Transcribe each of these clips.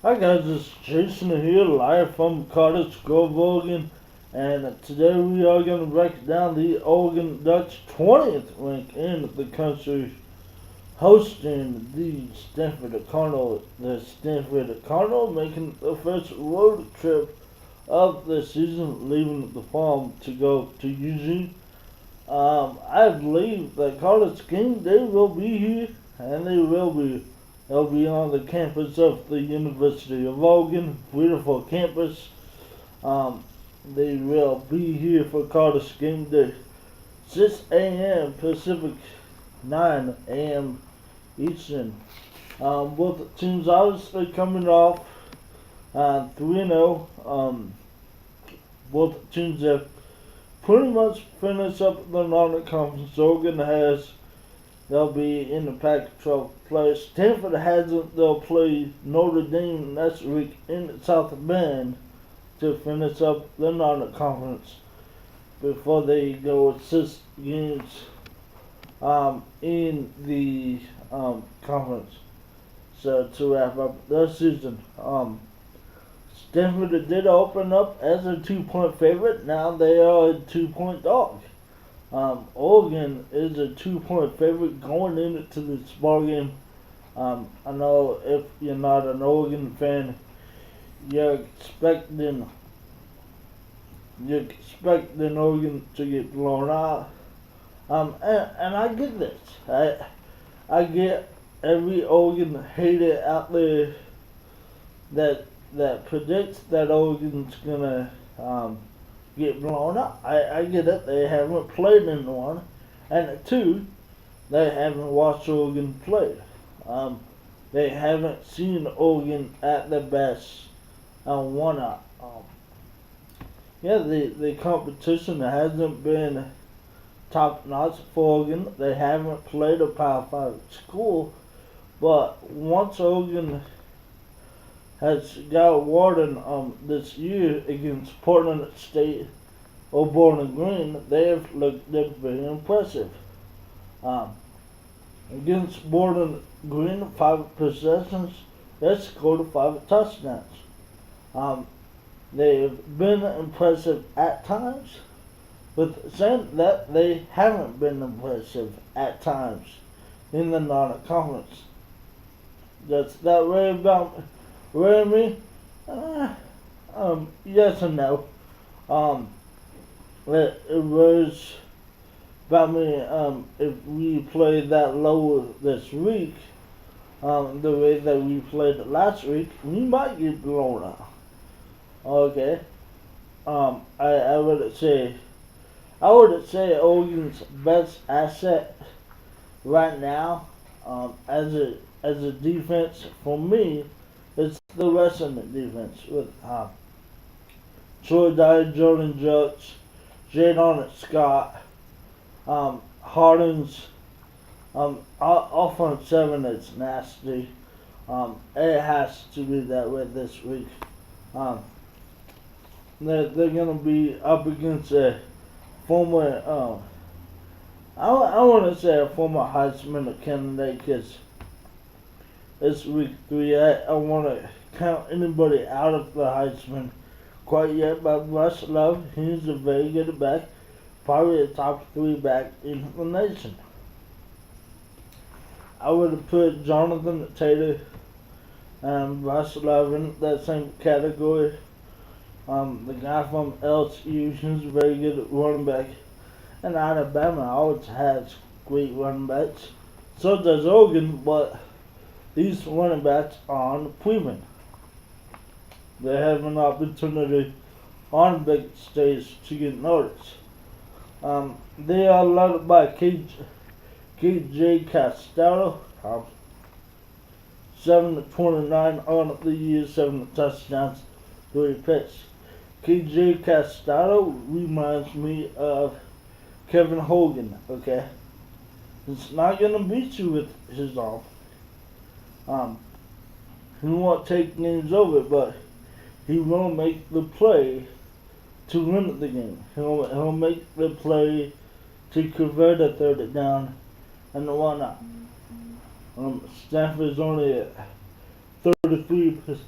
Hi guys, it's Jason here, live from Cottage Grove, Oregon, and today we are going to break down the Oregon Ducks' 20th rank in the country, hosting the Stanford Cardinal. The Stanford Cardinal making the first road trip of the season, leaving the farm to go to Eugene. I believe the college game, they will be here, and they'll be on the campus of the University of Oregon, beautiful campus. Um, they will be here for college game day, 6 a.m. Pacific, 9 a.m. Eastern. Both teams obviously coming off 3-0. Both teams have pretty much finished up the non-conference. Oregon has, they'll be in the Pac-12 play. Stanford hasn't. They'll play Notre Dame next week in South Bend to finish up the non-conference before they go with 6 games in the conference. So to wrap up the season, Stanford did open up as a 2-point favorite. Now they are a 2-point dog. Oregon is a 2-point favorite going into this ball game. I know if you're not an Oregon fan, you're expecting Oregon to get blown out. And I get this. I get every Oregon hater out there that predicts that Oregon's gonna get blown up. I get it. They haven't played in one, and two, they haven't watched Oregon play. They haven't seen Oregon at their best and won up. Yeah, the competition hasn't been top notch for Oregon. They haven't played a Power 5 school, but once Oregon has got Warden this year against Portland State or Bowling Green, they have looked very impressive. Against Bowling Green, 5 possessions, they scored 5 touchdowns. They have been impressive at times, but saying that they haven't been impressive at times in the non-conference. Does that worry me? Yes and no. It worries about me if we play that low this week, the way that we played last week, we might get blown out. Okay. I would say Oregon's best asset right now, as a defense for me, it's the rest of the defense with Troy Dye, Jordan Judge, Jadon Scott, Harden's offense 7 is nasty. It has to be that way this week. They're gonna be up against a former I want to say a former Heisman candidate, because it's week 3. I want to count anybody out of the Heisman quite yet, but Russ Love, he's a very good back, probably a top 3 back in the nation. I would have put Jonathan Taylor and Russ Love in that same category. The guy from LSU, he's a very good running back. And Alabama always has great running backs. So does Oregon, but these running backs aren't proven. They have an opportunity on the big stage to get noticed. They are led by KJ Castello, 7-29 on the year, 7 touchdowns, 3 picks. KJ Castello reminds me of Kevin Hogan, okay? He's not going to beat you with his arm. He won't take games over, but he will make the play to win the game. He'll make the play to convert a third down and whatnot. Stanford's only at 33%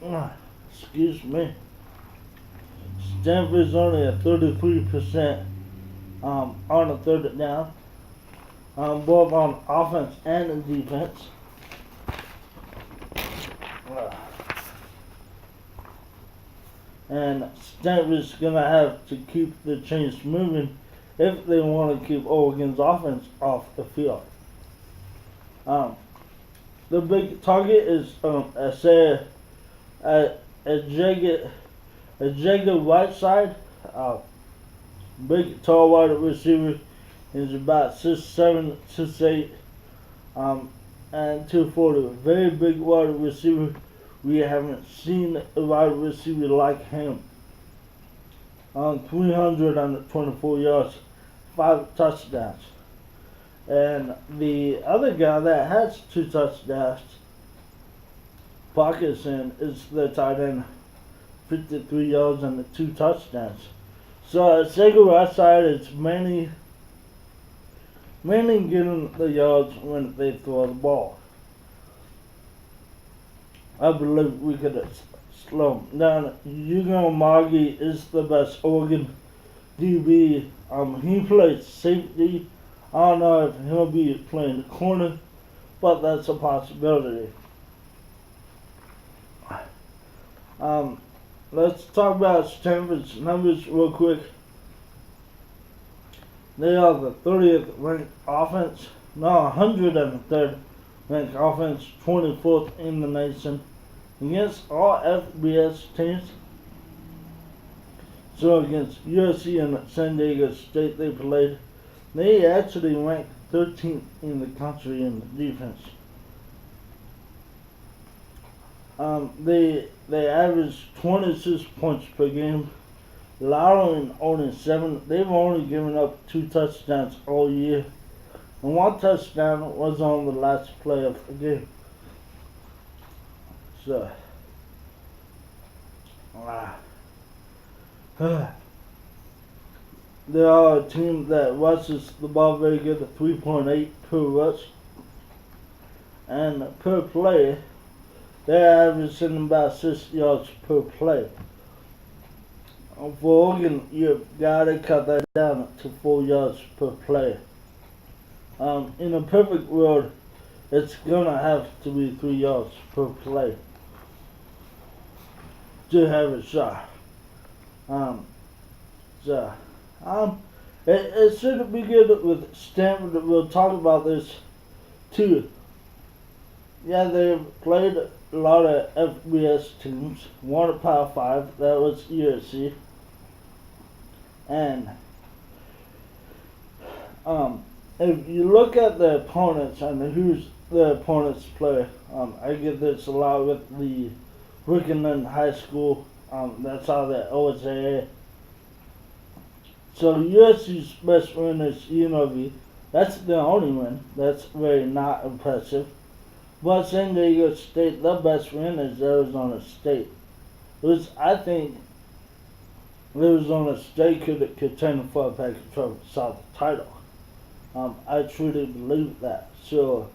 excuse me. Stanford's only at 33% on a third down, both on offense and in defense. And Stanford's going to have to keep the chains moving if they want to keep Oregon's offense off the field. The big target is a Jacob Whiteside, big tall wide receiver. He's about 6'7", 6'8", and 240. Very big wide receiver. We haven't seen a wide receiver like him. 324 yards, 5 touchdowns. And the other guy that has 2 touchdowns, Parkinson, is the tight end, 53 yards and 2 touchdowns. So Jacob Whiteside is mainly getting the yards when they throw the ball. I believe we could slow him down. Hugo Magi is the best Oregon DB. He plays safety. I don't know if he'll be playing the corner, but that's a possibility. Let's talk about Stanford's numbers real quick. They are the 30th ranked offense, 103rd ranked offense, 24th in the nation against all FBS teams. So against USC and San Diego State they played, they actually ranked 13th in the country in the defense. They averaged 26 points per game, allowing only 7. They've only given up 2 touchdowns all year, and 1 touchdown was on the last play of the game. So, they are a team that rushes the ball very good at 3.8 per rush, and per play, they're averaging about 6 yards per play. For Oregon, you've got to cut that down to 4 yards per play. In a perfect world, it's going to have to be 3 yards per play to have a shot. It should be good with Stanford. We'll talk about this too. Yeah, they've played a lot of FBS teams. One at Power 5, that was USC. And if you look at the opponents and who's the opponents play, I get this a lot with the Wickenham High School. That's how they always say. So USC's best win is UNLV. That's the only win. That's very not impressive. But San Diego State, the best win is Arizona State. Which I think Arizona State could contend for a Pac-12 South title. I truly believe that. So,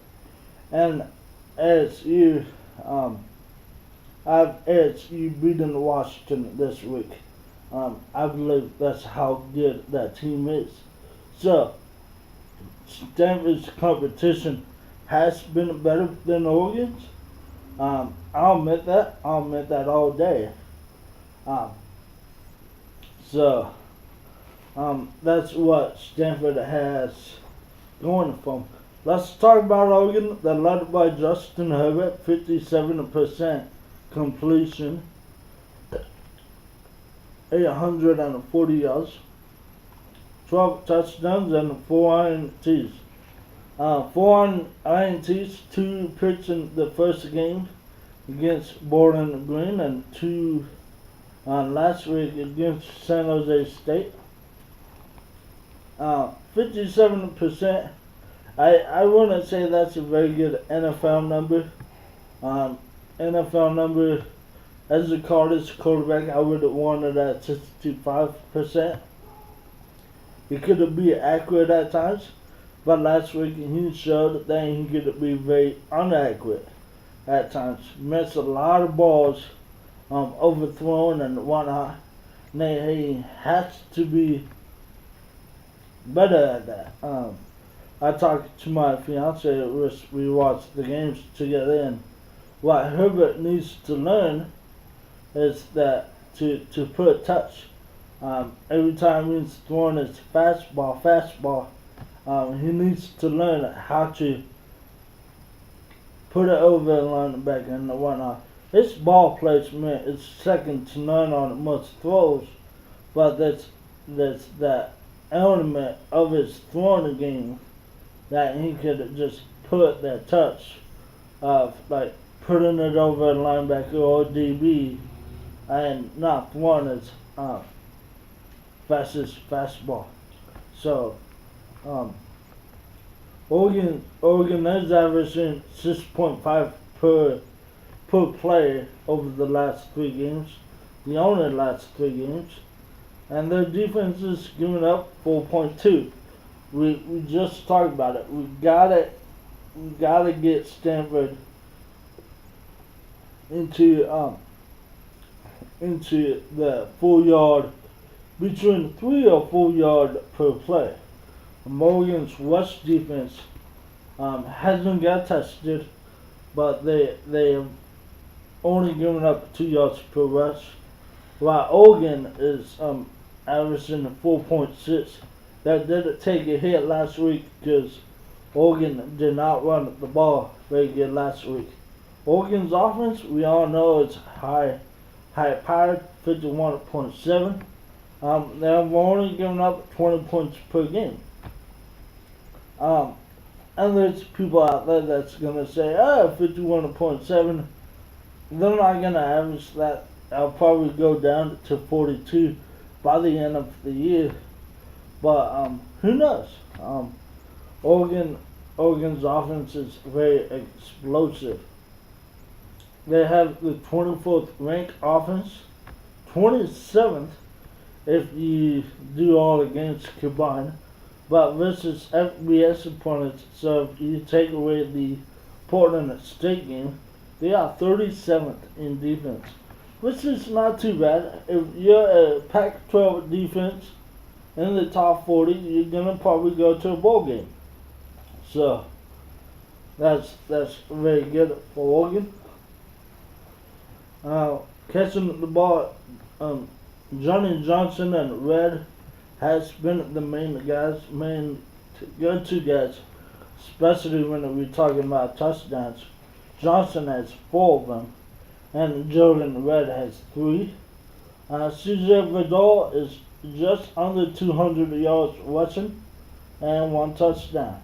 and ASU, I've ASU beaten Washington this week. I believe that's how good that team is. So, Stanford's competition has been better than Oregon's. I'll admit that. I'll admit that all day. So, that's what Stanford has going for them. Let's talk about Oregon. They're led by Justin Herbert, 57% completion, 840 yards, 12 touchdowns, and 4 INTs. 4 INTs, 2 picks in the first game against Bowling Green, and 2 last week against San Jose State. 57%. I wouldn't say that's a very good NFL number. NFL number, as a college quarterback, I would have wanted at 65%. He could be accurate at times, but last week he showed that he could be very inaccurate at times. Missed a lot of balls overthrown and whatnot. And he has to be better at that. I talked to my fiance, we watched the games together, and what Herbert needs to learn is that to put touch. Every time he's throwing his fastball, he needs to learn how to put it over the line back and whatnot. His ball placement is second to none on most throws, but that's that element of his throwing game that he could just put that touch of like putting it over a linebacker or DB and not throwing his fastest fastball. So Oregon is averaging 6.5 per play over the last 3 games, the only last 3 games, and their defense is giving up 4.2. We just talked about it. We gotta get Stanford into the 4 yard, between 3 or 4 yard per play. Morgan's rush defense hasn't got tested, but they have only given up 2 yards per rush, while Oregon is averaging 4.6. That did take a hit last week because Oregon did not run the ball very good last week. Oregon's offense, we all know, it's high powered, 51.7. They've only given up 20 points per game. And there's people out there that's gonna say, 51.7. They're not gonna average that. I'll probably go down to 42 by the end of the year. But who knows? Oregon's offense is very explosive. They have the 24th ranked offense, 27th if you do all the games combined. But versus FBS opponents, so if you take away the Portland State game, they are 37th in defense, which is not too bad. If you're a Pac-12 defense in the top 40, you're gonna probably go to a bowl game. So that's very good for Oregon. Catching the ball, Johnny Johnson and Red has been the main go-to guys, especially when we're talking about touchdowns. Johnson has 4 of them, and Jordan Red has 3. CJ Vidal is just under 200 yards rushing and 1 touchdown.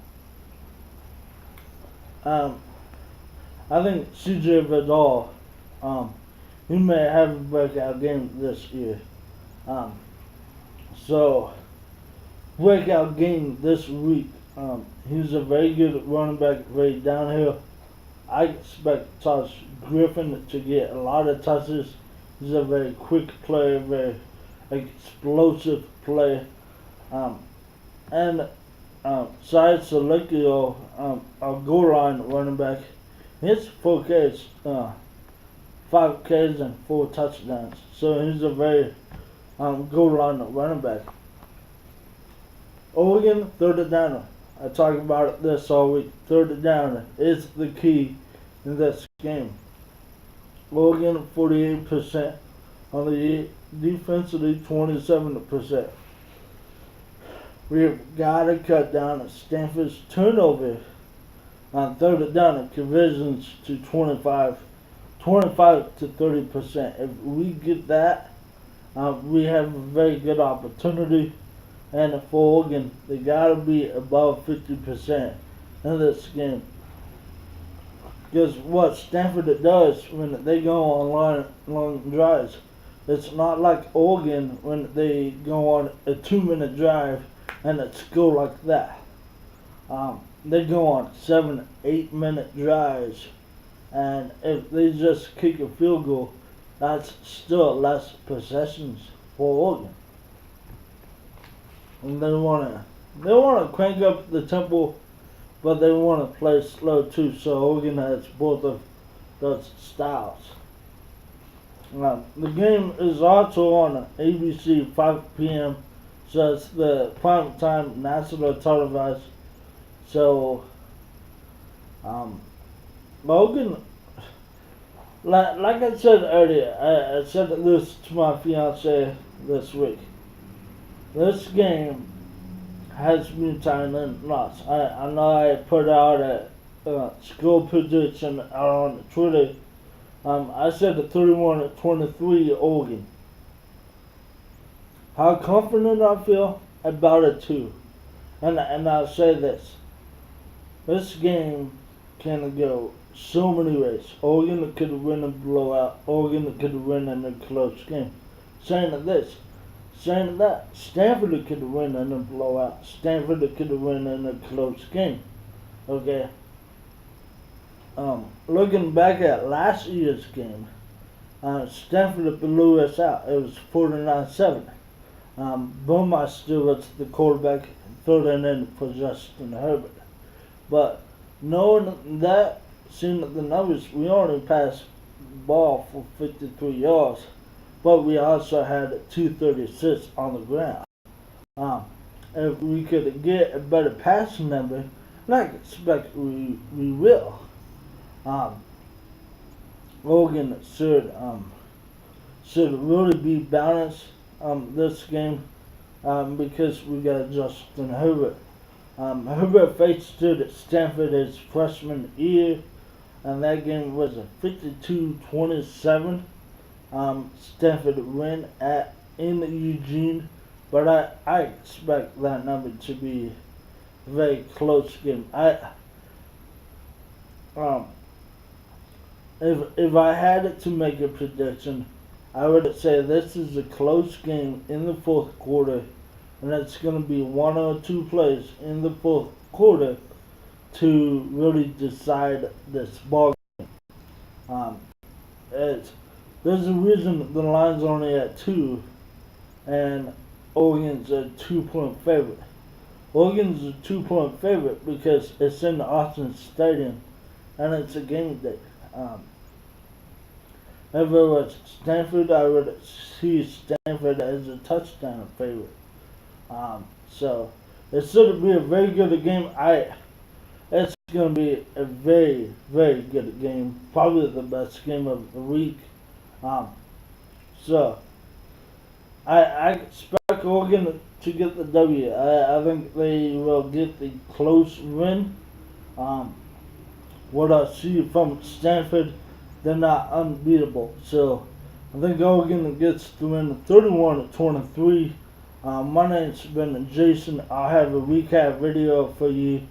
I think CJ Vidal, he may have a breakout game this year. So, breakout game this week. He's a very good running back, very downhill. I expect Tosh Griffin to get a lot of touches. He's a very quick player, very explosive player. And Syed Selekio, a goal line running back, his 4 Ks, 5 Ks and 4 touchdowns. So he's a very goal line running back. Oregon, third down. I talk about this all week. Third down is the key in this game. Oregon 48% on the year, defensively 27%. We've got to cut down Stanford's turnover on third down and conversions to 25 to 30%. If we get that, we have a very good opportunity. And for Oregon, they gotta be above 50% in this game. Because what Stanford does when they go on long drives, it's not like Oregon when they go on a 2-minute drive and it's go like that. They go on 7-8 minute drives, and if they just kick a field goal, that's still less possessions for Oregon. And they wanna crank up the tempo, but they wanna play slow too. So Oregon has both of those styles. The game is also on ABC 5 p.m. So it's the prime time national televised. So Logan, like I said earlier, I said this to my fiance this week. This game has been tying in lots. I know I put out a score prediction on Twitter. I said the 31-23 Oregon. How confident I feel about it too. And I'll say this. This game can go so many ways. Oregon could win a blowout. Oregon could win in a close game. Saying that, Stanford could win in a blowout. Stanford could win in a close game. Okay. Looking back at last year's game, Stanford blew us out. It was 49-7. Burmeister was the quarterback, filling in for Justin Herbert. But knowing that, seeing the numbers, we only passed the ball for 53 yards, but we also had 236 on the ground. If we could get a better passing number, and I expect we will, Oregon should really be balanced this game because we got Justin Herbert. Herbert faced Stanford his freshman year, and that game was a 52-27 Stanford win in Eugene, but I expect that number to be a very close game. If I had to make a prediction, I would say this is a close game in the fourth quarter, and it's going to be one or two plays in the fourth quarter to really decide this ball game. There's a reason the line's only at 2, and Oregon's a 2-point favorite. Oregon's a 2-point favorite because it's in the Austin Stadium, and it's a game day. If it was Stanford, I would see Stanford as a touchdown favorite. So it should be a very good game. It's going to be a very, very good game. Probably the best game of the week. So I expect Oregon to get the W. I think they will get the close win. What I see from Stanford, they're not unbeatable. So I think Oregon gets the win 31-23. My name's been Jason. I'll have a recap video for you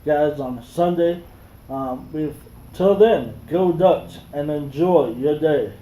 guys on Sunday. Till then, go Ducks and enjoy your day.